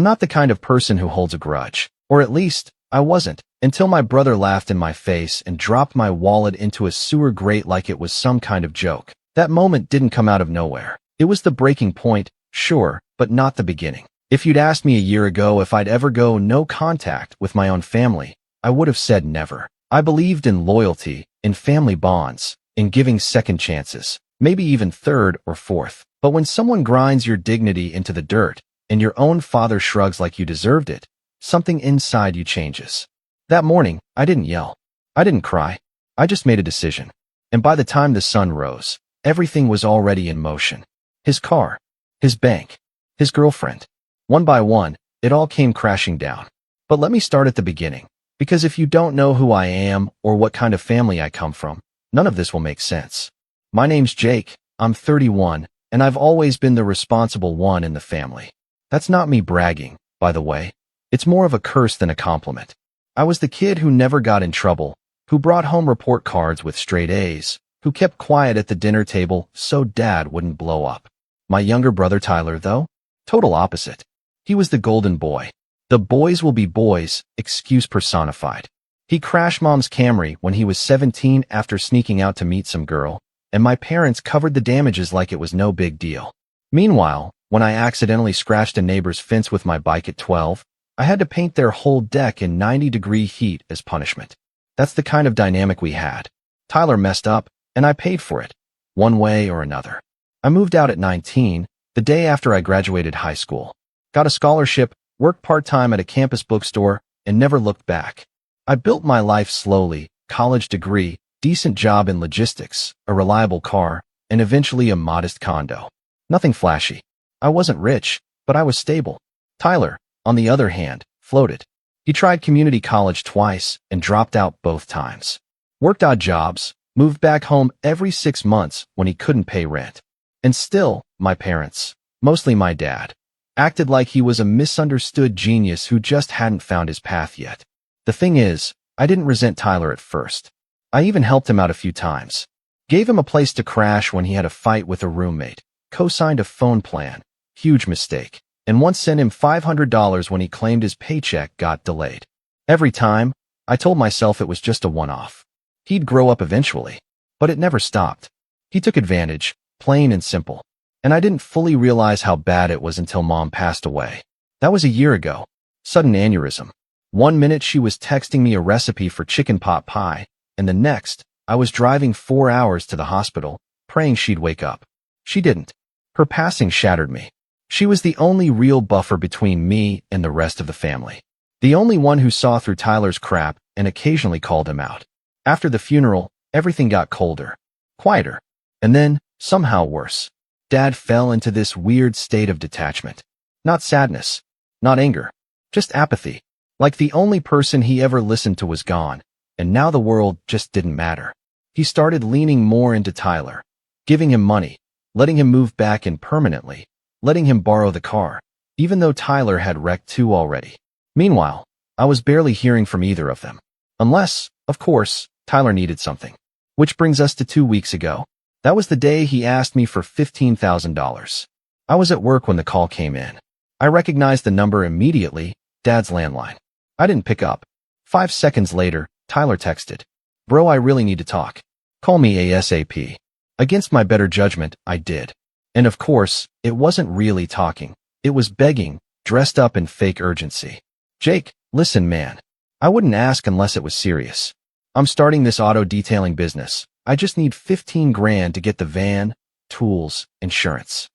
not the kind of person who holds a grudge. Or at least, I wasn't, until my brother laughed in my face and dropped my wallet into a sewer grate like it was some kind of joke. That moment didn't come out of nowhere. It was the breaking point, sure, but not the beginning. If you'd asked me a year ago if I'd ever go no contact with my own family, I would have said never. I believed in loyalty, in family bonds, in giving second chances, maybe even third or fourth. But when someone grinds your dignity into the dirt, and your own father shrugs like you deserved it, something inside you changes. That morning, I didn't yell. I didn't cry. I just made a decision. And by the time the sun rose, everything was already in motion. His car, his bank, his girlfriend. One by one, it all came crashing down. But let me start at the beginning, because if you don't know who I am or what kind of family I come from, none of this will make sense. My name's Jake, I'm 31, and I've always been the responsible one in the family. That's not me bragging, by the way. It's more of a curse than a compliment. I was the kid who never got in trouble, who brought home report cards with straight A's, who kept quiet at the dinner table so dad wouldn't blow up. My younger brother Tyler, though, total opposite. He was the golden boy. The boys will be boys, excuse personified. He crashed mom's Camry when he was 17 after sneaking out to meet some girl, and my parents covered the damages like it was no big deal. Meanwhile, when I accidentally scratched a neighbor's fence with my bike at 12, I had to paint their whole deck in 90-degree heat as punishment. That's the kind of dynamic we had. Tyler messed up, and I paid for it, one way or another. I moved out at 19, the day after I graduated high school. Got a scholarship, worked part-time at a campus bookstore, and never looked back. I built my life slowly, college degree, decent job in logistics, a reliable car, and eventually a modest condo. Nothing flashy. I wasn't rich, but I was stable. Tyler, on the other hand, floated. He tried community college twice and dropped out both times. Worked odd jobs, moved back home every 6 months when he couldn't pay rent. And still, my parents, mostly my dad, acted like he was a misunderstood genius who just hadn't found his path yet. The thing is, I didn't resent Tyler at first. I even helped him out a few times. Gave him a place to crash when he had a fight with a roommate. Co-signed a phone plan. Huge mistake. And once sent him $500 when he claimed his paycheck got delayed. Every time, I told myself it was just a one-off. He'd grow up eventually. But it never stopped. He took advantage, plain and simple. And I didn't fully realize how bad it was until Mom passed away. That was a year ago. Sudden aneurysm. One minute she was texting me a recipe for chicken pot pie, and the next, I was driving 4 hours to the hospital, praying she'd wake up. She didn't. Her passing shattered me. She was the only real buffer between me and the rest of the family. The only one who saw through Tyler's crap and occasionally called him out. After the funeral, everything got colder, quieter, and then, somehow worse. Dad fell into this weird state of detachment. Not sadness, not anger, just apathy. Like the only person he ever listened to was gone, and now the world just didn't matter. He started leaning more into Tyler, giving him money, letting him move back in permanently, letting him borrow the car, even though Tyler had wrecked 2 already. Meanwhile, I was barely hearing from either of them. Unless, of course, Tyler needed something. Which brings us to 2 weeks ago. That was the day he asked me for $15,000. I was at work when the call came in. I recognized the number immediately, Dad's landline. I didn't pick up. 5 seconds later, Tyler texted, "Bro, I really need to talk. Call me ASAP." Against my better judgment, I did. And of course, it wasn't really talking. It was begging, dressed up in fake urgency. "Jake, listen, man. I wouldn't ask unless it was serious. I'm starting this auto detailing business. I just need 15 grand to get the van, tools, insurance."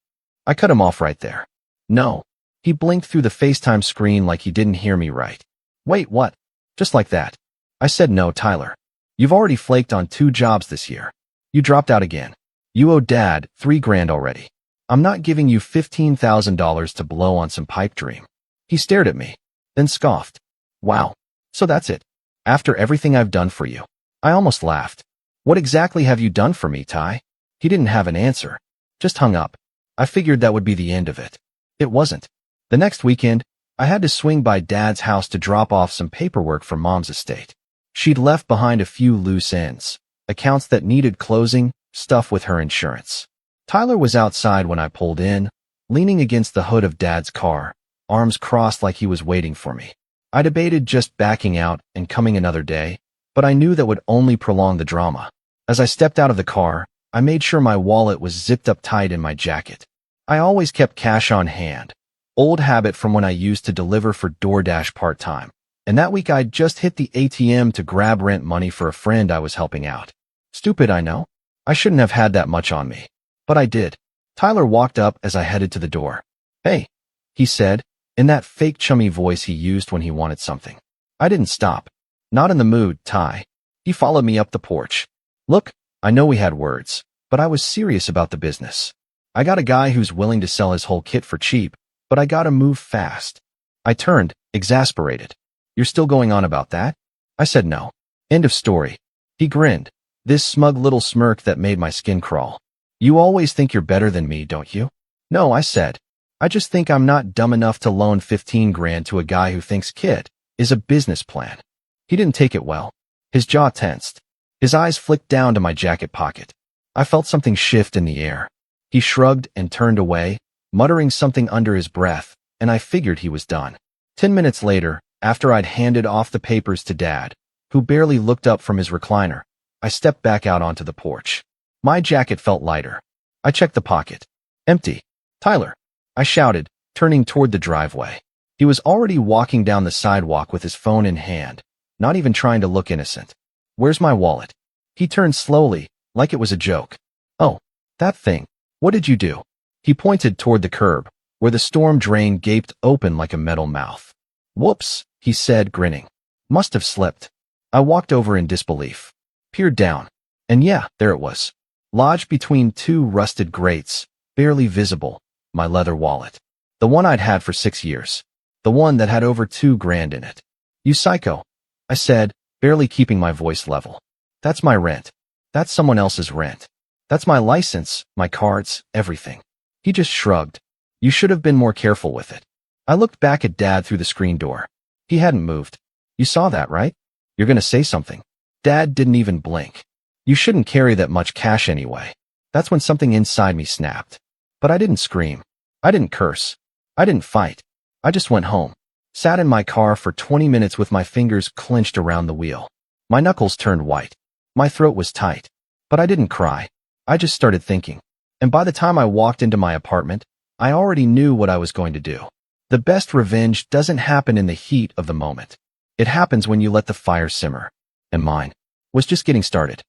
I cut him off right there. "No." He blinked through the FaceTime screen like he didn't hear me right. "Wait, what?" Just like that. I said, "No, Tyler. You've already flaked on 2 jobs this year. You dropped out again. You owe Dad 3 grand already. I'm not giving you $15,000 to blow on some pipe dream." He stared at me, then scoffed. "Wow. So that's it? After everything I've done for you?" I almost laughed. "What exactly have you done for me, Ty?" He didn't have an answer. Just hung up. I figured that would be the end of it. It wasn't. The next weekend, I had to swing by Dad's house to drop off some paperwork for Mom's estate. She'd left behind a few loose ends, accounts that needed closing, stuff with her insurance. Tyler was outside when I pulled in, leaning against the hood of Dad's car, arms crossed like he was waiting for me. I debated just backing out and coming another day, but I knew that would only prolong the drama. As I stepped out of the car, I made sure my wallet was zipped up tight in my jacket. I always kept cash on hand, old habit from when I used to deliver for DoorDash part-time. And that week I'd just hit the ATM to grab rent money for a friend I was helping out. Stupid, I know. I shouldn't have had that much on me. But I did. Tyler walked up as I headed to the door. "Hey," he said, in that fake chummy voice he used when he wanted something. I didn't stop. Not in the mood, Ty. He followed me up the porch. "Look, I know we had words, but I was serious about the business. I got a guy who's willing to sell his whole kit for cheap, but I gotta move fast." I turned, exasperated. "You're still going on about that?" I said no. End of story. He grinned, this smug little smirk that made my skin crawl. "You always think you're better than me, don't you?" "No," I said. "I just think I'm not dumb enough to loan 15 grand to a guy who thinks kit is a business plan." He didn't take it well. His jaw tensed. His eyes flicked down to my jacket pocket. I felt something shift in the air. He shrugged and turned away, muttering something under his breath, and I figured he was done. 10 minutes later, after I'd handed off the papers to Dad, who barely looked up from his recliner, I stepped back out onto the porch. My jacket felt lighter. I checked the pocket. Empty. "Tyler," I shouted, turning toward the driveway. He was already walking down the sidewalk with his phone in hand, not even trying to look innocent. "Where's my wallet?" He turned slowly, like it was a joke. "Oh, that thing. What did you do?" He pointed toward the curb, where the storm drain gaped open like a metal mouth. "Whoops," he said, grinning. "Must have slipped." I walked over in disbelief, peered down, and yeah, there it was. Lodged between two rusted grates, barely visible, my leather wallet. The one I'd had for 6 years. The one that had over 2 grand in it. "You psycho," I said, barely keeping my voice level. "That's my rent. That's someone else's rent. That's my license, my cards, everything." He just shrugged. "You should have been more careful with it." I looked back at Dad through the screen door. He hadn't moved. "You saw that, right? You're gonna say something." Dad didn't even blink. "You shouldn't carry that much cash anyway." That's when something inside me snapped. But I didn't scream. I didn't curse. I didn't fight. I just went home. Sat in my car for 20 minutes with my fingers clenched around the wheel. My knuckles turned white. My throat was tight. But I didn't cry. I just started thinking. And by the time I walked into my apartment, I already knew what I was going to do. The best revenge doesn't happen in the heat of the moment. It happens when you let the fire simmer. And mine was just getting started.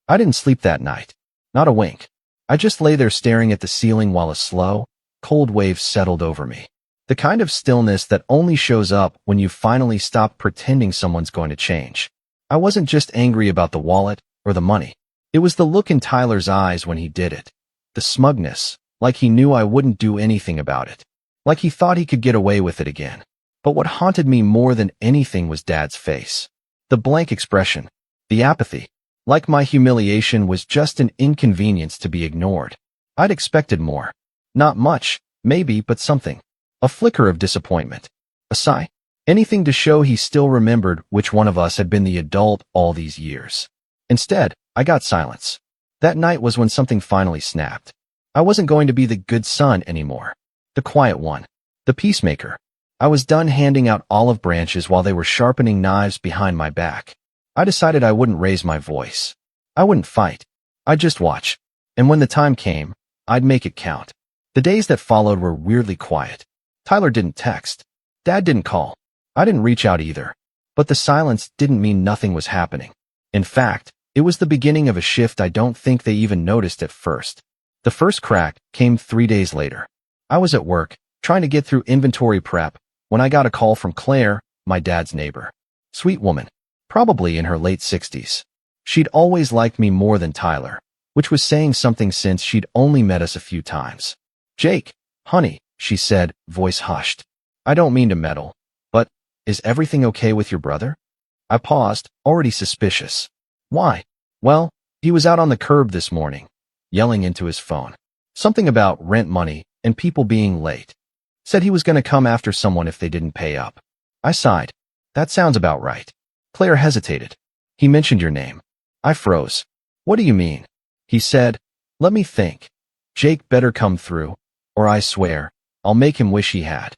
I didn't sleep that night. Not a wink. I just lay there staring at the ceiling while a slow, cold wave settled over me. The kind of stillness that only shows up when you finally stop pretending someone's going to change. I wasn't just angry about the wallet or the money. It was the look in Tyler's eyes when he did it. The smugness, like he knew I wouldn't do anything about it. Like he thought he could get away with it again. But what haunted me more than anything was Dad's face. The blank expression. The apathy. Like my humiliation was just an inconvenience to be ignored. I'd expected more. Not much, maybe, but something. A flicker of disappointment. A sigh. Anything to show he still remembered which one of us had been the adult all these years. Instead, I got silence. That night was when something finally snapped. I wasn't going to be the good son anymore. The quiet one. The peacemaker. I was done handing out olive branches while they were sharpening knives behind my back. I decided I wouldn't raise my voice. I wouldn't fight. I'd just watch. And when the time came, I'd make it count. The days that followed were weirdly quiet. Tyler didn't text. Dad didn't call. I didn't reach out either. But the silence didn't mean nothing was happening. In fact, it was the beginning of a shift I don't think they even noticed at first. The first crack came 3 days later. I was at work, trying to get through inventory prep, when I got a call from Claire, my dad's neighbor. Sweet woman. Probably in her late 60s. She'd always liked me more than Tyler, which was saying something since she'd only met us a few times. "Jake, honey," she said, voice hushed. "I don't mean to meddle, but is everything okay with your brother?" I paused, already suspicious. "Why?" "Well, he was out on the curb this morning, yelling into his phone. Something about rent money and people being late. Said he was going to come after someone if they didn't pay up." I sighed. "That sounds about right." Claire hesitated. "He mentioned your name." I froze. "What do you mean?" He said, "Let me think. Jake better come through, or I swear, I'll make him wish he had."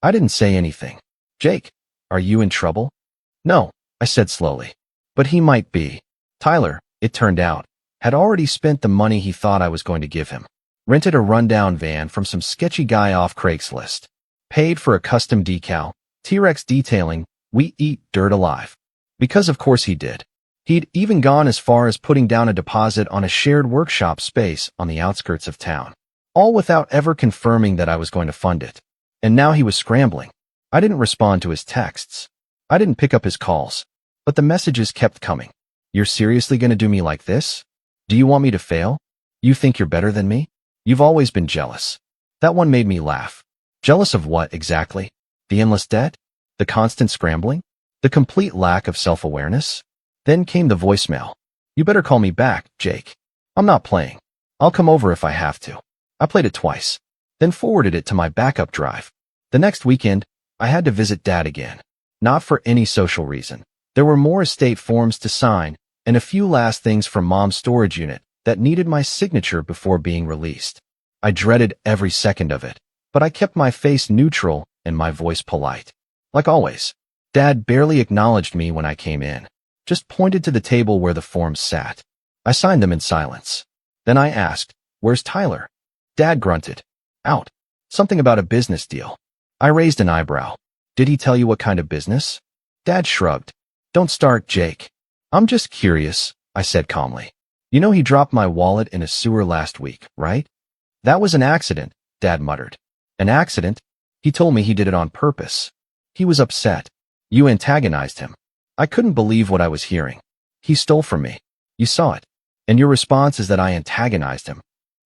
I didn't say anything. Jake, are you in trouble? No, I said slowly. But he might be. Tyler, it turned out, had already spent the money he thought I was going to give him. Rented a rundown van from some sketchy guy off Craigslist. Paid for a custom decal, T-Rex detailing, we eat dirt alive. Because of course he did. He'd even gone as far as putting down a deposit on a shared workshop space on the outskirts of town. All without ever confirming that I was going to fund it. And now he was scrambling. I didn't respond to his texts. I didn't pick up his calls. But the messages kept coming. You're seriously going to do me like this? Do you want me to fail? You think you're better than me? You've always been jealous. That one made me laugh. Jealous of what exactly? The endless debt? The constant scrambling? The complete lack of self-awareness? Then came the voicemail. You better call me back, Jake. I'm not playing. I'll come over if I have to. I played it twice, then forwarded it to my backup drive. The next weekend, I had to visit Dad again. Not for any social reason. There were more estate forms to sign and a few last things from Mom's storage unit that needed my signature before being released. I dreaded every second of it, but I kept my face neutral and my voice polite. Like always, Dad barely acknowledged me when I came in, just pointed to the table where the forms sat. I signed them in silence. Then I asked, "Where's Tyler?" Dad grunted. "Out. Something about a business deal." I raised an eyebrow. "Did he tell you what kind of business?" Dad shrugged. "Don't start, Jake." "I'm just curious," I said calmly. "You know he dropped my wallet in a sewer last week, right?" "That was an accident," Dad muttered. "An accident?" He told me he did it on purpose. He was upset. You antagonized him. I couldn't believe what I was hearing. He stole from me. You saw it. And your response is that I antagonized him.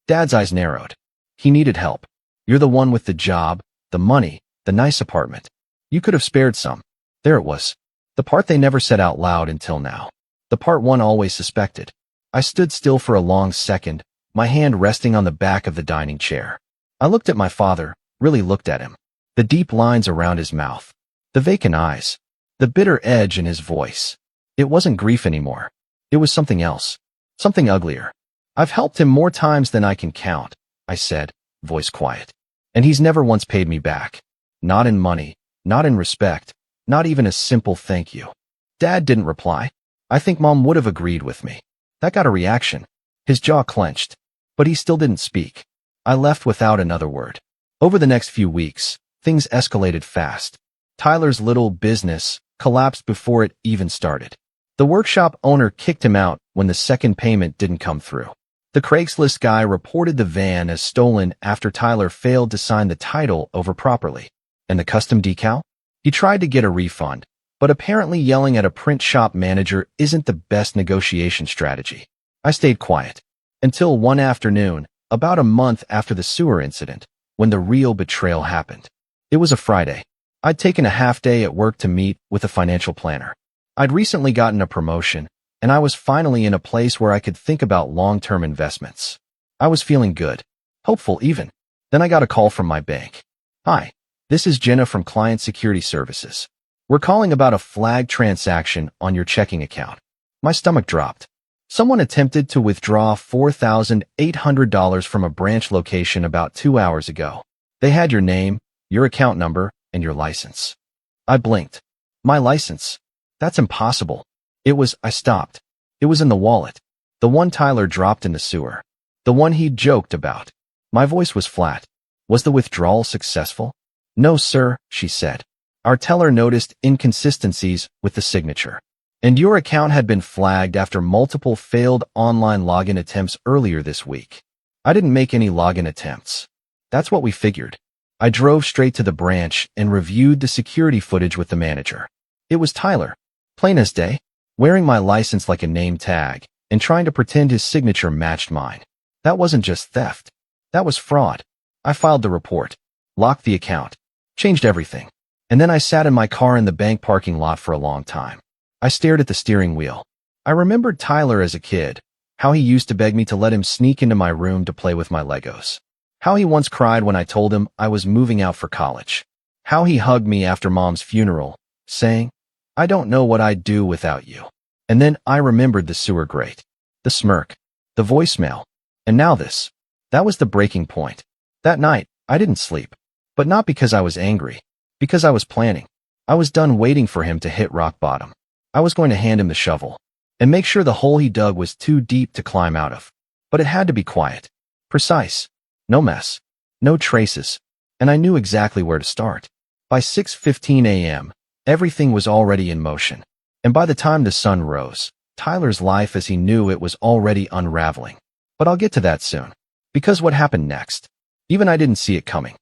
Dad's eyes narrowed. He needed help. You're the one with the job, the money, the nice apartment. You could have spared some. There it was. The part they never said out loud until now. The part one always suspected. I stood still for a long second, my hand resting on the back of the dining chair. I looked at my father, really looked at him. The deep lines around his mouth. The vacant eyes. The bitter edge in his voice. It wasn't grief anymore. It was something else. Something uglier. "I've helped him more times than I can count," I said, voice quiet. "And he's never once paid me back. Not in money, not in respect, not even a simple thank you." Dad didn't reply. I think Mom would have agreed with me. That got a reaction. His jaw clenched. But he still didn't speak. I left without another word. Over the next few weeks, things escalated fast. Tyler's little business collapsed before it even started. The workshop owner kicked him out when the second payment didn't come through. The Craigslist guy reported the van as stolen after Tyler failed to sign the title over properly. And the custom decal? He tried to get a refund, but apparently yelling at a print shop manager isn't the best negotiation strategy. I stayed quiet. Until one afternoon, about a month after the sewer incident, when the real betrayal happened. It was a Friday. I'd taken a half day at work to meet with a financial planner. I'd recently gotten a promotion, and I was finally in a place where I could think about long-term investments. I was feeling good, hopeful even. Then I got a call from my bank. "Hi, this is Jenna from Client Security Services. We're calling about a flagged transaction on your checking account." My stomach dropped. Someone attempted to withdraw $4,800 from a branch location about 2 hours ago. They had your name, your account number, and your license. I blinked. My license? That's impossible. I stopped. It was in the wallet. The one Tyler dropped in the sewer. The one he'd joked about. My voice was flat. Was the withdrawal successful? "No, sir," she said. "Our teller noticed inconsistencies with the signature. And your account had been flagged after multiple failed online login attempts earlier this week." I didn't make any login attempts. That's what we figured. I drove straight to the branch and reviewed the security footage with the manager. It was Tyler, plain as day, wearing my license like a name tag and trying to pretend his signature matched mine. That wasn't just theft. That was fraud. I filed the report, locked the account, changed everything. And then I sat in my car in the bank parking lot for a long time. I stared at the steering wheel. I remembered Tyler as a kid, how he used to beg me to let him sneak into my room to play with my Legos. How he once cried when I told him I was moving out for college. How he hugged me after Mom's funeral, saying, "I don't know what I'd do without you." And then I remembered the sewer grate, the smirk, the voicemail, and now this. That was the breaking point. That night, I didn't sleep. But not because I was angry. Because I was planning. I was done waiting for him to hit rock bottom. I was going to hand him the shovel and make sure the hole he dug was too deep to climb out of. But it had to be quiet, precise, no mess, no traces, and I knew exactly where to start. By 6:15 a.m., everything was already in motion, and by the time the sun rose, Tyler's life as he knew it was already unraveling. But I'll get to that soon. Because what happened next? Even I didn't see it coming.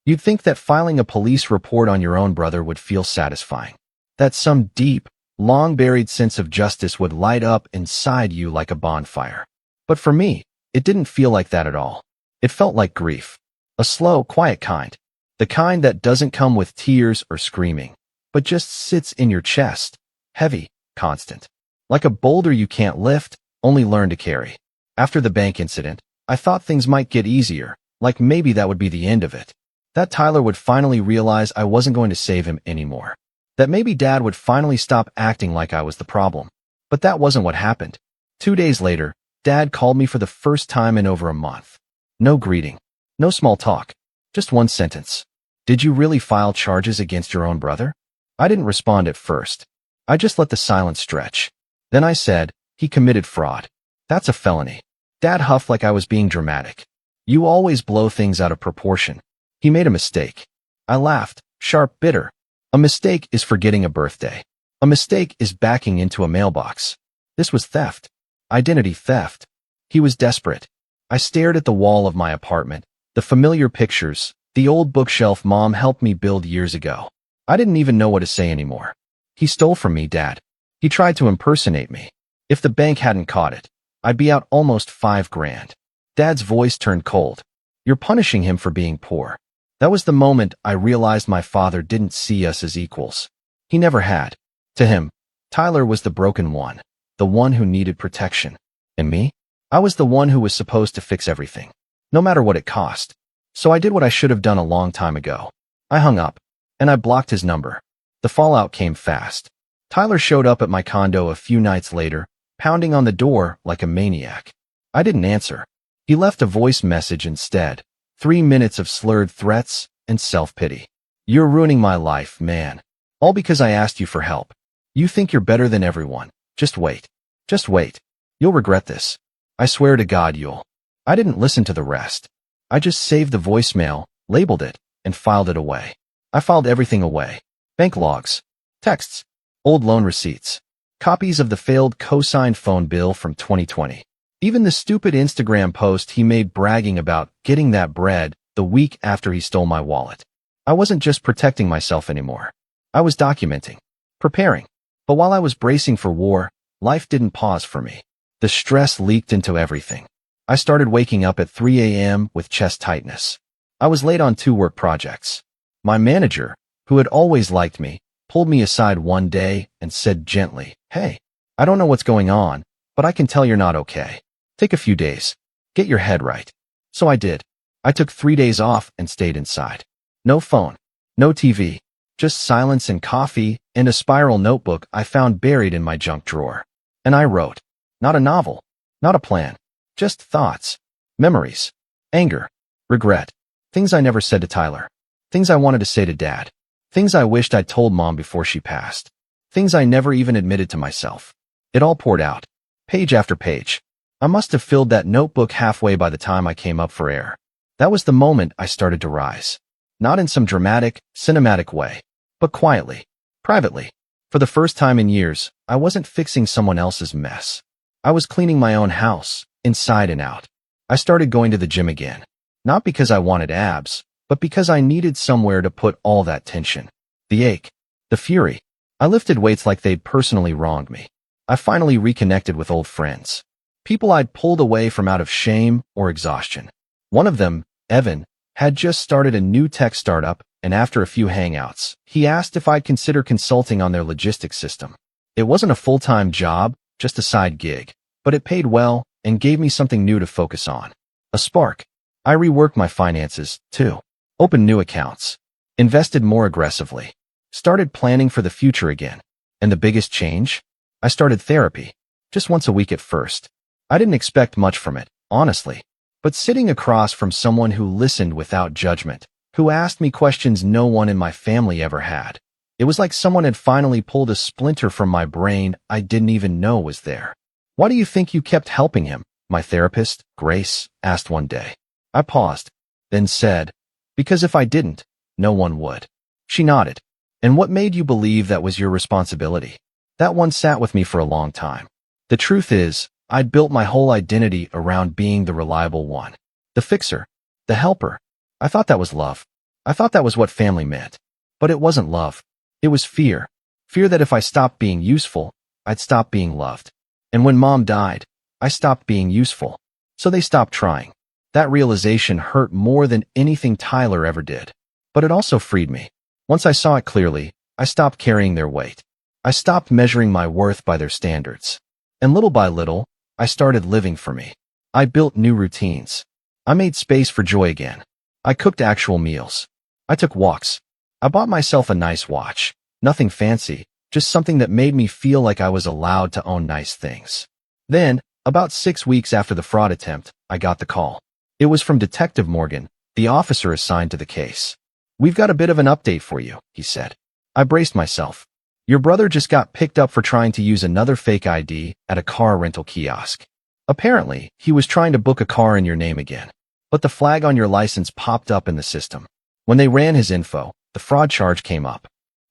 You'd think that filing a police report on your own brother would feel satisfying. That some deep, long-buried sense of justice would light up inside you like a bonfire. But for me, it didn't feel like that at all. It felt like grief. A slow, quiet kind. The kind that doesn't come with tears or screaming, but just sits in your chest, heavy, constant. Like a boulder you can't lift, only learn to carry. After the bank incident, I thought things might get easier, like maybe that would be the end of it. That Tyler would finally realize I wasn't going to save him anymore. That maybe Dad would finally stop acting like I was the problem. But that wasn't what happened. 2 days later, Dad called me for the first time in over a month. No greeting. No small talk. Just one sentence. Did you really file charges against your own brother? I didn't respond at first. I just let the silence stretch. Then I said, he committed fraud. That's a felony. Dad huffed like I was being dramatic. You always blow things out of proportion. He made a mistake. I laughed, sharp, bitter. A mistake is forgetting a birthday. A mistake is backing into a mailbox. This was theft. Identity theft. He was desperate. I stared at the wall of my apartment, the familiar pictures, the old bookshelf Mom helped me build years ago. I didn't even know what to say anymore. He stole from me, Dad. He tried to impersonate me. If the bank hadn't caught it, I'd be out almost $5,000. Dad's voice turned cold. You're punishing him for being poor. That was the moment I realized my father didn't see us as equals. He never had. To him, Tyler was the broken one, the one who needed protection. And me? I was the one who was supposed to fix everything, no matter what it cost. So I did what I should have done a long time ago. I hung up, and I blocked his number. The fallout came fast. Tyler showed up at my condo a few nights later, pounding on the door like a maniac. I didn't answer. He left a voice message instead. 3 minutes of slurred threats and self-pity. You're ruining my life, man. All because I asked you for help. You think you're better than everyone. Just wait. Just wait. You'll regret this. I swear to God you'll. I didn't listen to the rest. I just saved the voicemail, labeled it, and filed it away. I filed everything away. Bank logs, texts, old loan receipts, copies of the failed co-signed phone bill from 2020. Even the stupid Instagram post he made bragging about getting that bread the week after he stole my wallet. I wasn't just protecting myself anymore. I was documenting, preparing. But while I was bracing for war, life didn't pause for me. The stress leaked into everything. I started waking up at 3 a.m. with chest tightness. I was late on 2 work projects. My manager, who had always liked me, pulled me aside one day and said gently, "Hey, I don't know what's going on, but I can tell you're not okay. Take a few days. Get your head right." So I did. I took 3 days off and stayed inside. No phone, no TV, just silence and coffee and a spiral notebook I found buried in my junk drawer. And I wrote. Not a novel, not a plan, just thoughts, memories, anger, regret, things I never said to Tyler, things I wanted to say to Dad, things I wished I'd told Mom before she passed, things I never even admitted to myself. It all poured out, page after page. I must have filled that notebook halfway by the time I came up for air. That was the moment I started to rise. Not in some dramatic, cinematic way, but quietly, privately. For the first time in years, I wasn't fixing someone else's mess. I was cleaning my own house, inside and out. I started going to the gym again. Not because I wanted abs, but because I needed somewhere to put all that tension. The ache, the fury. I lifted weights like they'd personally wronged me. I finally reconnected with old friends. People I'd pulled away from out of shame or exhaustion. One of them, Evan, had just started a new tech startup, and after a few hangouts, he asked if I'd consider consulting on their logistics system. It wasn't a full-time job, just a side gig, but it paid well and gave me something new to focus on. A spark. I reworked my finances, too. Opened new accounts. Invested more aggressively. Started planning for the future again. And the biggest change? I started therapy. Just once a week at first. I didn't expect much from it, honestly. But sitting across from someone who listened without judgment, who asked me questions no one in my family ever had. It was like someone had finally pulled a splinter from my brain I didn't even know was there. "Why do you think you kept helping him?" my therapist, Grace, asked one day. I paused, then said, "Because if I didn't, no one would." She nodded. "And what made you believe that was your responsibility?" That one sat with me for a long time. The truth is, I'd built my whole identity around being the reliable one, the fixer, the helper. I thought that was love. I thought that was what family meant. But it wasn't love. It was fear. Fear that if I stopped being useful, I'd stop being loved. And when Mom died, I stopped being useful. So they stopped trying. That realization hurt more than anything Tyler ever did. But it also freed me. Once I saw it clearly, I stopped carrying their weight. I stopped measuring my worth by their standards. And little by little, I started living for me. I built new routines. I made space for joy again. I cooked actual meals. I took walks. I bought myself a nice watch. Nothing fancy, just something that made me feel like I was allowed to own nice things. Then, about 6 weeks after the fraud attempt, I got the call. It was from Detective Morgan, the officer assigned to the case. "We've got a bit of an update for you," he said. I braced myself. "Your brother just got picked up for trying to use another fake ID at a car rental kiosk. Apparently, he was trying to book a car in your name again. But the flag on your license popped up in the system. When they ran his info, the fraud charge came up."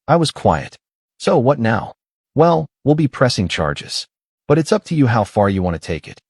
I was quiet. "So what now?" "Well, we'll be pressing charges. But it's up to you how far you want to take it."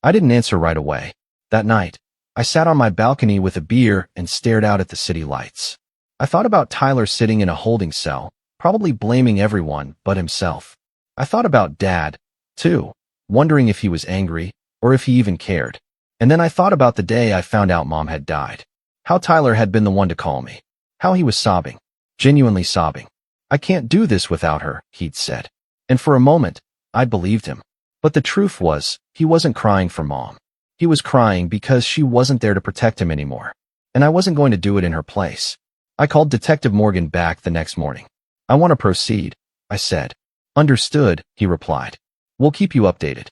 I didn't answer right away. That night, I sat on my balcony with a beer and stared out at the city lights. I thought about Tyler sitting in a holding cell, probably blaming everyone but himself. I thought about Dad, too, wondering if he was angry or if he even cared. And then I thought about the day I found out Mom had died. How Tyler had been the one to call me. How he was sobbing, genuinely sobbing. "I can't do this without her," he'd said. And for a moment, I believed him. But the truth was, he wasn't crying for Mom. He was crying because she wasn't there to protect him anymore. And I wasn't going to do it in her place. I called Detective Morgan back the next morning. "I want to proceed," I said. "Understood," he replied. "We'll keep you updated."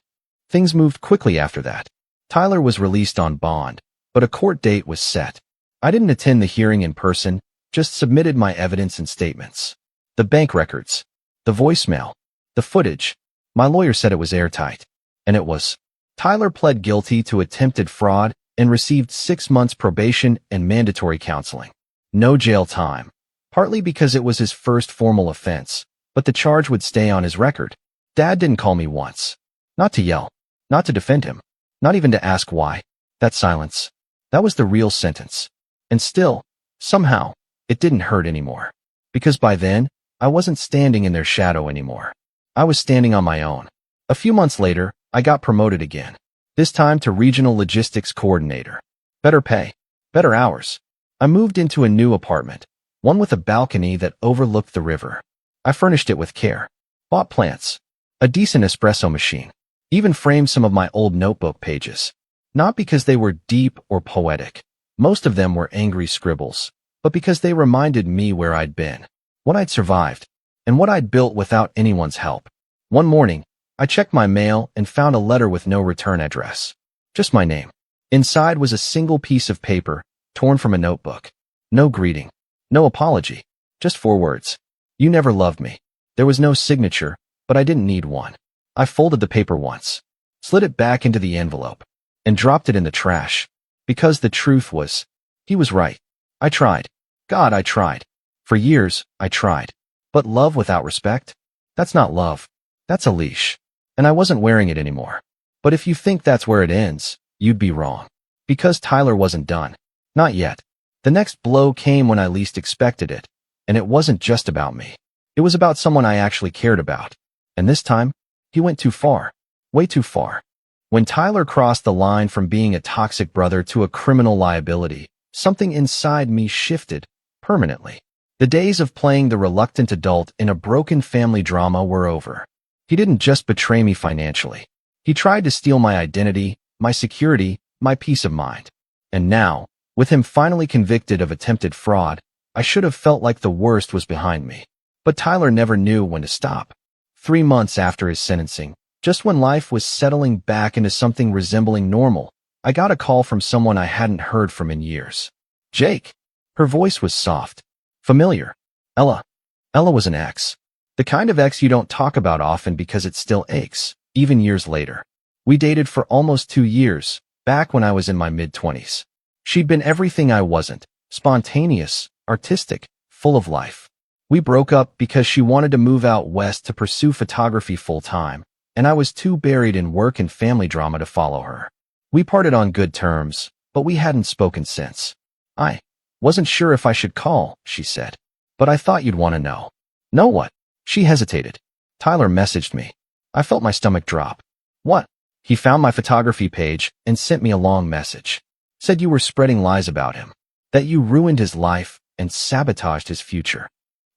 Things moved quickly after that. Tyler was released on bond, but a court date was set. I didn't attend the hearing in person, just submitted my evidence and statements. The bank records, the voicemail, the footage. My lawyer said it was airtight. And it was. Tyler pled guilty to attempted fraud and received 6 months probation and mandatory counseling. No jail time. Partly because it was his first formal offense, but the charge would stay on his record. Dad didn't call me once. Not to yell. Not to defend him. Not even to ask why. That silence. That was the real sentence. And still, somehow, it didn't hurt anymore. Because by then, I wasn't standing in their shadow anymore. I was standing on my own. A few months later, I got promoted again. This time to Regional Logistics Coordinator. Better pay. Better hours. I moved into a new apartment. One with a balcony that overlooked the river. I furnished it with care. Bought plants. A decent espresso machine. Even framed some of my old notebook pages. Not because they were deep or poetic. Most of them were angry scribbles. But because they reminded me where I'd been. What I'd survived. And what I'd built without anyone's help. One morning, I checked my mail and found a letter with no return address. Just my name. Inside was a single piece of paper, torn from a notebook. No greeting. No apology. Just 4 words. "You never loved me." There was no signature, but I didn't need one. I folded the paper once, slid it back into the envelope, and dropped it in the trash. Because the truth was, he was right. I tried. God, I tried. For years, I tried. But love without respect? That's not love. That's a leash. And I wasn't wearing it anymore. But if you think that's where it ends, you'd be wrong. Because Tyler wasn't done. Not yet. The next blow came when I least expected it. And it wasn't just about me. It was about someone I actually cared about. And this time, he went too far. Way too far. When Tyler crossed the line from being a toxic brother to a criminal liability, something inside me shifted permanently. The days of playing the reluctant adult in a broken family drama were over. He didn't just betray me financially. He tried to steal my identity, my security, my peace of mind. And now, with him finally convicted of attempted fraud, I should have felt like the worst was behind me. But Tyler never knew when to stop. 3 months after his sentencing, just when life was settling back into something resembling normal, I got a call from someone I hadn't heard from in years. "Jake." Her voice was soft, familiar. Ella. Ella was an ex. The kind of ex you don't talk about often because it still aches, even years later. We dated for almost 2 years, back when I was in my mid-20s. She'd been everything I wasn't, spontaneous, artistic, full of life. We broke up because she wanted to move out west to pursue photography full-time, and I was too buried in work and family drama to follow her. We parted on good terms, but we hadn't spoken since. I wasn't sure if I should call, she said. But I thought you'd want to know. Know what? She hesitated. Tyler messaged me. I felt my stomach drop. What? He found my photography page and sent me a long message. Said you were spreading lies about him. That you ruined his life and sabotaged his future.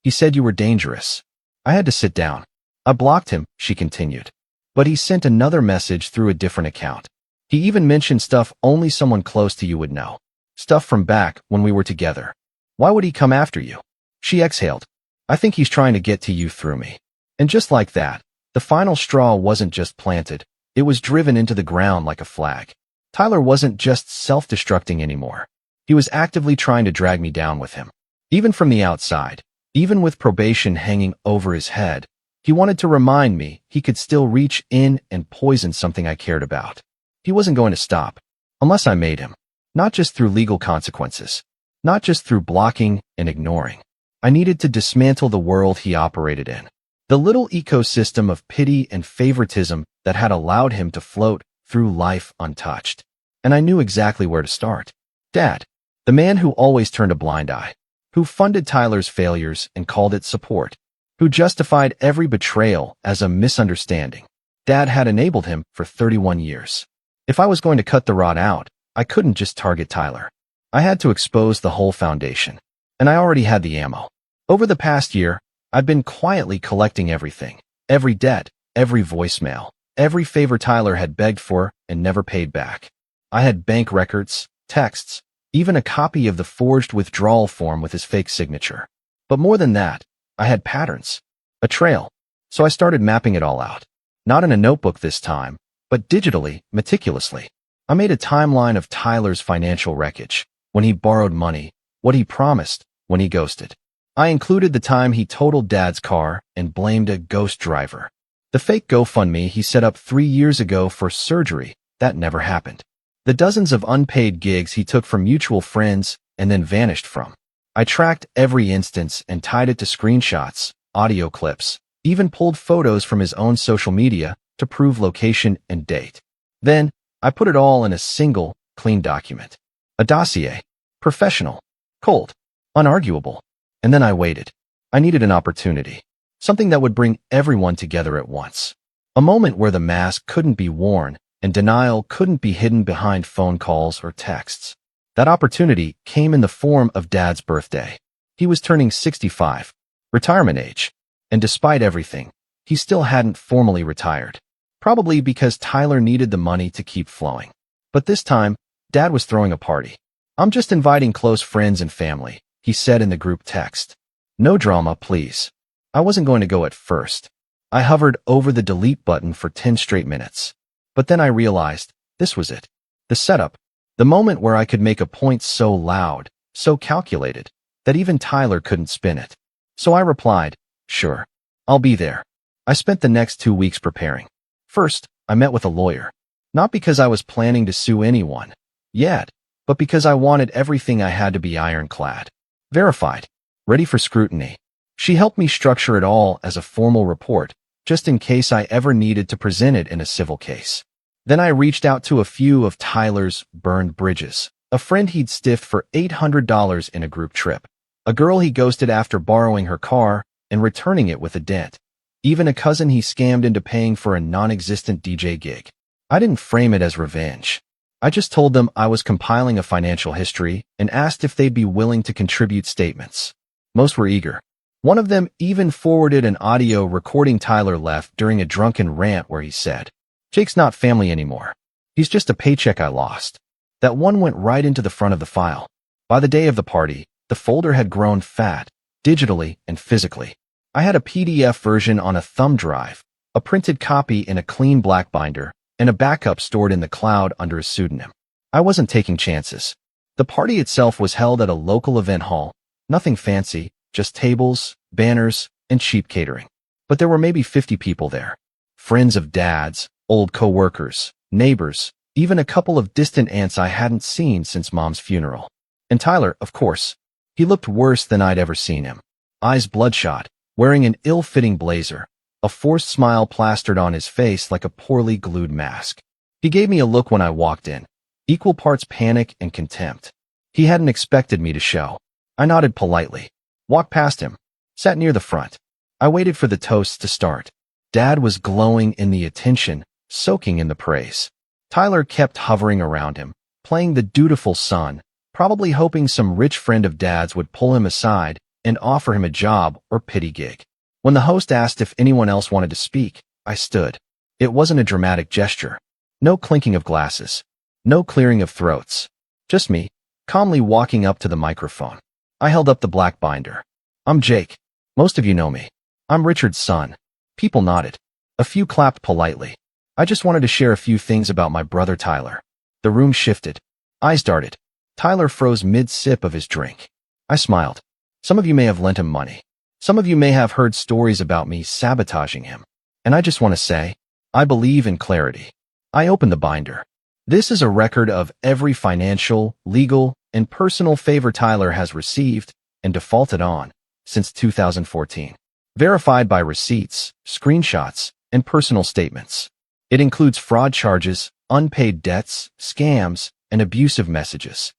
He said you were dangerous. I had to sit down. I blocked him, she continued. But he sent another message through a different account. He even mentioned stuff only someone close to you would know. Stuff from back when we were together. Why would he come after you? She exhaled. I think he's trying to get to you through me. And just like that, the final straw wasn't just planted. It was driven into the ground like a flag. Tyler wasn't just self-destructing anymore. He was actively trying to drag me down with him. Even from the outside, even with probation hanging over his head, he wanted to remind me he could still reach in and poison something I cared about. He wasn't going to stop, unless I made him. Not just through legal consequences. Not just through blocking and ignoring. I needed to dismantle the world he operated in. The little ecosystem of pity and favoritism that had allowed him to float through life untouched. And I knew exactly where to start. Dad, the man who always turned a blind eye, who funded Tyler's failures and called it support, who justified every betrayal as a misunderstanding. Dad had enabled him for 31 years. If I was going to cut the rod out, I couldn't just target Tyler. I had to expose the whole foundation. And I already had the ammo. Over the past year, I've been quietly collecting everything. Every debt, every voicemail, every favor Tyler had begged for and never paid back. I had bank records, texts, even a copy of the forged withdrawal form with his fake signature. But more than that, I had patterns, a trail. So I started mapping it all out. Not in a notebook this time, but digitally, meticulously. I made a timeline of Tyler's financial wreckage, when he borrowed money, what he promised, when he ghosted. I included the time he totaled Dad's car and blamed a ghost driver. The fake GoFundMe he set up 3 years ago for surgery, that never happened. The dozens of unpaid gigs he took from mutual friends and then vanished from. I tracked every instance and tied it to screenshots, audio clips, even pulled photos from his own social media to prove location and date. Then, I put it all in a single, clean document. A dossier. Professional. Cold. Unarguable. And then I waited. I needed an opportunity. Something that would bring everyone together at once. A moment where the mask couldn't be worn and denial couldn't be hidden behind phone calls or texts. That opportunity came in the form of Dad's birthday. He was turning 65, retirement age. And despite everything, he still hadn't formally retired. Probably because Tyler needed the money to keep flowing. But this time, Dad was throwing a party. I'm just inviting close friends and family, he said in the group text. No drama, please. I wasn't going to go at first. I hovered over the delete button for 10 straight minutes. But then I realized, this was it. The setup. The moment where I could make a point so loud, so calculated, that even Tyler couldn't spin it. So I replied, sure. I'll be there. I spent the next 2 weeks preparing. First, I met with a lawyer. Not because I was planning to sue anyone, yet, but because I wanted everything I had to be ironclad. Verified. Ready for scrutiny. She helped me structure it all as a formal report, just in case I ever needed to present it in a civil case. Then I reached out to a few of Tyler's burned bridges, a friend he'd stiffed for $800 in a group trip, a girl he ghosted after borrowing her car and returning it with a dent, even a cousin he scammed into paying for a non-existent DJ gig. I didn't frame it as revenge. I just told them I was compiling a financial history and asked if they'd be willing to contribute statements. Most were eager. One of them even forwarded an audio recording Tyler left during a drunken rant where he said, Jake's not family anymore. He's just a paycheck I lost. That one went right into the front of the file. By the day of the party, the folder had grown fat, digitally and physically. I had a PDF version on a thumb drive, a printed copy in a clean black binder, and a backup stored in the cloud under a pseudonym. I wasn't taking chances. The party itself was held at a local event hall. Nothing fancy, just tables, banners, and cheap catering. But there were maybe 50 people there. Friends of Dad's, old co-workers, neighbors, even a couple of distant aunts I hadn't seen since Mom's funeral. And Tyler, of course. He looked worse than I'd ever seen him. Eyes bloodshot, wearing an ill-fitting blazer, a forced smile plastered on his face like a poorly glued mask. He gave me a look when I walked in, equal parts panic and contempt. He hadn't expected me to show. I nodded politely, walked past him, sat near the front. I waited for the toasts to start. Dad was glowing in the attention, soaking in the praise. Tyler kept hovering around him, playing the dutiful son, probably hoping some rich friend of Dad's would pull him aside and offer him a job or pity gig. When the host asked if anyone else wanted to speak, I stood. It wasn't a dramatic gesture. No clinking of glasses. No clearing of throats. Just me, calmly walking up to the microphone. I held up the black binder. I'm Jake. Most of you know me. I'm Richard's son. People nodded. A few clapped politely. I just wanted to share a few things about my brother Tyler. The room shifted. Eyes darted. Tyler froze mid-sip of his drink. I smiled. Some of you may have lent him money. Some of you may have heard stories about me sabotaging him. And I just want to say, I believe in clarity. I opened the binder. This is a record of every financial, legal, and personal favor Tyler has received and defaulted on since 2014. Verified by receipts, screenshots, and personal statements. It includes fraud charges, unpaid debts, scams, and abusive messages.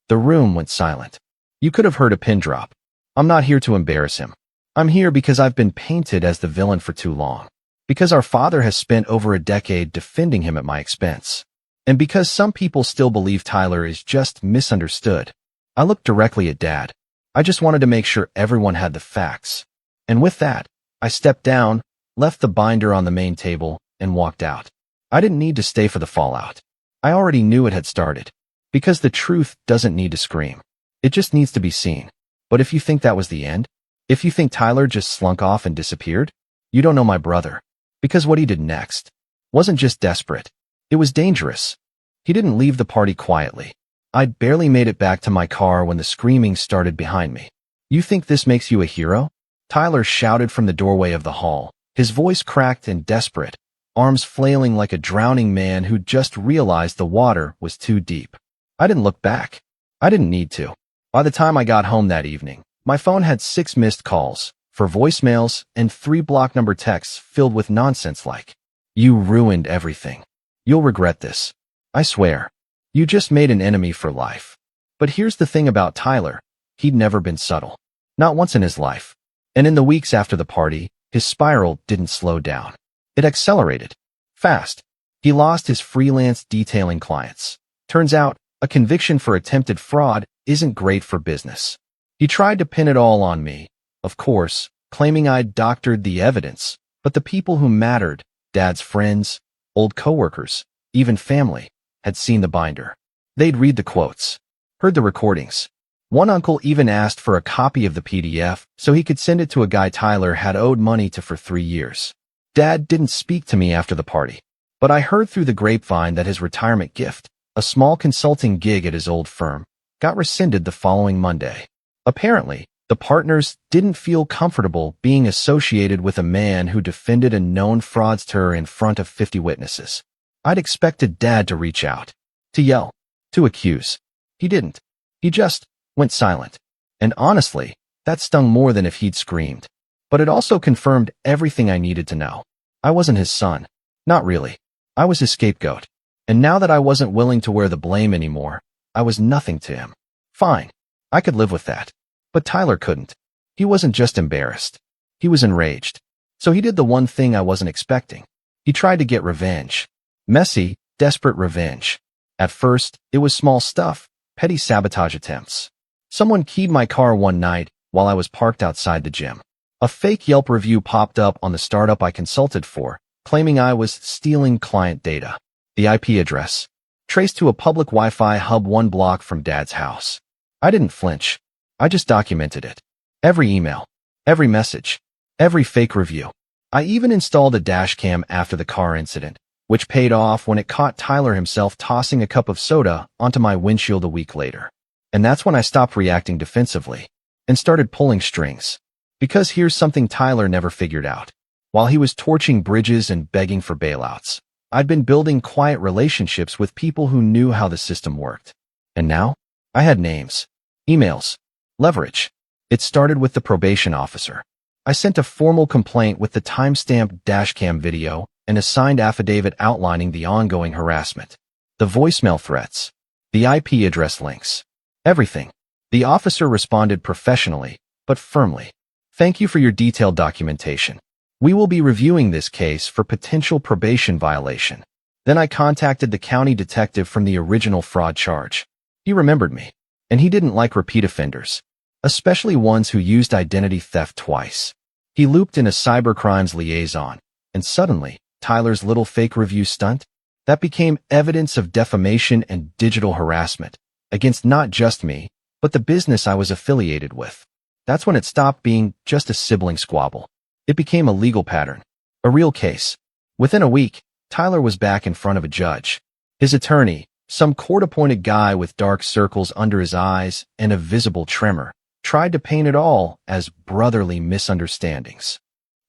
The room went silent. You could have heard a pin drop. I'm not here to embarrass him. I'm here because I've been painted as the villain for too long. Because our father has spent over a decade defending him at my expense. And because some people still believe Tyler is just misunderstood. I looked directly at Dad. I just wanted to make sure everyone had the facts. And with that, I stepped down, left the binder on the main table, and walked out. I didn't need to stay for the fallout. I already knew it had started. Because the truth doesn't need to scream. It just needs to be seen. But if you think that was the end, if you think Tyler just slunk off and disappeared, you don't know my brother. Because what he did next wasn't just desperate. It was dangerous. He didn't leave the party quietly. I'd barely made it back to my car when the screaming started behind me. You think this makes you a hero? Tyler shouted from the doorway of the hall, his voice cracked and desperate, arms flailing like a drowning man who'd just realized the water was too deep. I didn't look back. I didn't need to. By the time I got home that evening, my phone had 6 missed calls, 4 voicemails, and 3 block number texts filled with nonsense like, "You ruined everything. You'll regret this. I swear. You just made an enemy for life." But here's the thing about Tyler. He'd never been subtle. Not once in his life. And in the weeks after the party, his spiral didn't slow down. It accelerated. Fast. He lost his freelance detailing clients. Turns out, a conviction for attempted fraud isn't great for business. He tried to pin it all on me, of course, claiming I'd doctored the evidence, but the people who mattered, Dad's friends, old coworkers, even family, had seen the binder. They'd read the quotes, heard the recordings. One uncle even asked for a copy of the PDF so he could send it to a guy Tyler had owed money to for 3 years. Dad didn't speak to me after the party, but I heard through the grapevine that his retirement gift, a small consulting gig at his old firm, got rescinded the following Monday. Apparently, the partners didn't feel comfortable being associated with a man who defended a known fraudster in front of 50 witnesses. I'd expected Dad to reach out, to yell, to accuse. He didn't. He just went silent. And honestly, that stung more than if he'd screamed. But it also confirmed everything I needed to know. I wasn't his son. Not really. I was his scapegoat. And now that I wasn't willing to wear the blame anymore, I was nothing to him. Fine. I could live with that. But Tyler couldn't. He wasn't just embarrassed. He was enraged. So he did the one thing I wasn't expecting. He tried to get revenge. Messy, desperate revenge. At first, it was small stuff, petty sabotage attempts. Someone keyed my car one night while I was parked outside the gym. A fake Yelp review popped up on the startup I consulted for, claiming I was stealing client data. The IP address, traced to a public Wi-Fi hub 1 block from Dad's house. I didn't flinch. I just documented it. Every email, every message, every fake review. I even installed a dash cam after the car incident, which paid off when it caught Tyler himself tossing a cup of soda onto my windshield a week later. And that's when I stopped reacting defensively and started pulling strings. Because here's something Tyler never figured out. While he was torching bridges and begging for bailouts, I'd been building quiet relationships with people who knew how the system worked. And now, I had names, emails, leverage. It started with the probation officer. I sent a formal complaint with the timestamped dashcam video and a signed affidavit outlining the ongoing harassment, the voicemail threats, the IP address links, everything. The officer responded professionally, but firmly. Thank you for your detailed documentation. We will be reviewing this case for potential probation violation. Then I contacted the county detective from the original fraud charge. He remembered me, and he didn't like repeat offenders, especially ones who used identity theft twice. He looped in a cybercrimes liaison, and suddenly, Tyler's little fake review stunt, that became evidence of defamation and digital harassment against not just me, but the business I was affiliated with. That's when it stopped being just a sibling squabble. It became a legal pattern, a real case. Within a week, Tyler was back in front of a judge. His attorney, some court-appointed guy with dark circles under his eyes and a visible tremor, tried to paint it all as brotherly misunderstandings.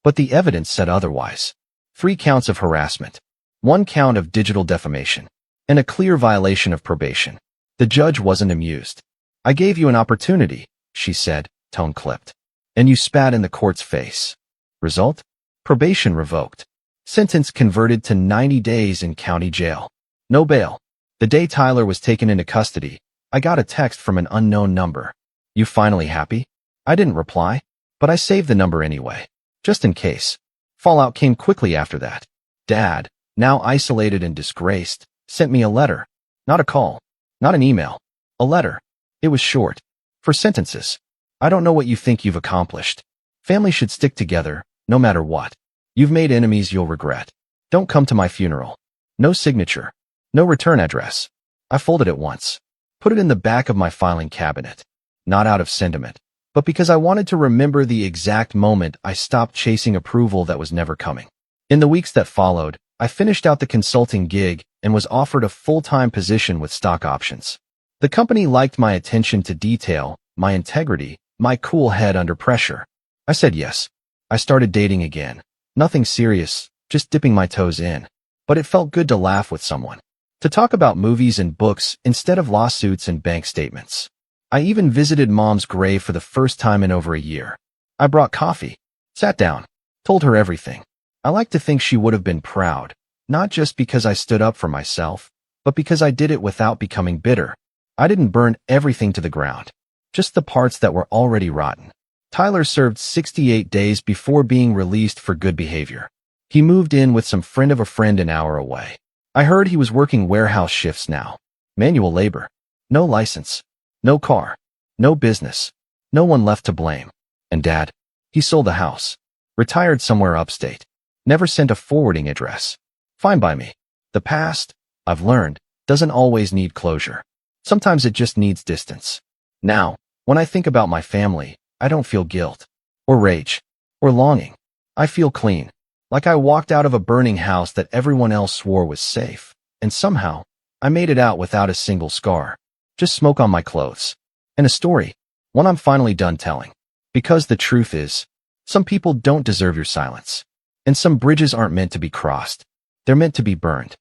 But the evidence said otherwise. 3 counts of harassment, 1 count of digital defamation, and a clear violation of probation. The judge wasn't amused. I gave you an opportunity, she said, tone clipped, and you spat in the court's face. Result? Probation revoked. Sentence converted to 90 days in county jail. No bail. The day Tyler was taken into custody, I got a text from an unknown number. You finally happy? I didn't reply, but I saved the number anyway, just in case. Fallout came quickly after that. Dad, now isolated and disgraced, sent me a letter. Not a call. Not an email. A letter. It was short. 4 sentences. I don't know what you think you've accomplished. Family should stick together, no matter what. You've made enemies you'll regret. Don't come to my funeral. No signature. No return address. I folded it once. Put it in the back of my filing cabinet. Not out of sentiment, but because I wanted to remember the exact moment I stopped chasing approval that was never coming. In the weeks that followed, I finished out the consulting gig and was offered a full-time position with stock options. The company liked my attention to detail, my integrity, my cool head under pressure. I said yes. I started dating again. Nothing serious, just dipping my toes in. But it felt good to laugh with someone. To talk about movies and books instead of lawsuits and bank statements. I even visited Mom's grave for the first time in over a year. I brought coffee, sat down, told her everything. I like to think she would have been proud, not just because I stood up for myself, but because I did it without becoming bitter. I didn't burn everything to the ground, just the parts that were already rotten. Tyler served 68 days before being released for good behavior. He moved in with some friend of a friend an hour away. I heard he was working warehouse shifts now. Manual labor. No license. No car. No business. No one left to blame. And Dad? He sold the house. Retired somewhere upstate. Never sent a forwarding address. Fine by me. The past, I've learned, doesn't always need closure. Sometimes it just needs distance. Now, when I think about my family, I don't feel guilt, or rage, or longing. I feel clean. Like I walked out of a burning house that everyone else swore was safe, and somehow, I made it out without a single scar. Just smoke on my clothes. And a story, one I'm finally done telling. Because the truth is, some people don't deserve your silence. And some bridges aren't meant to be crossed. They're meant to be burned.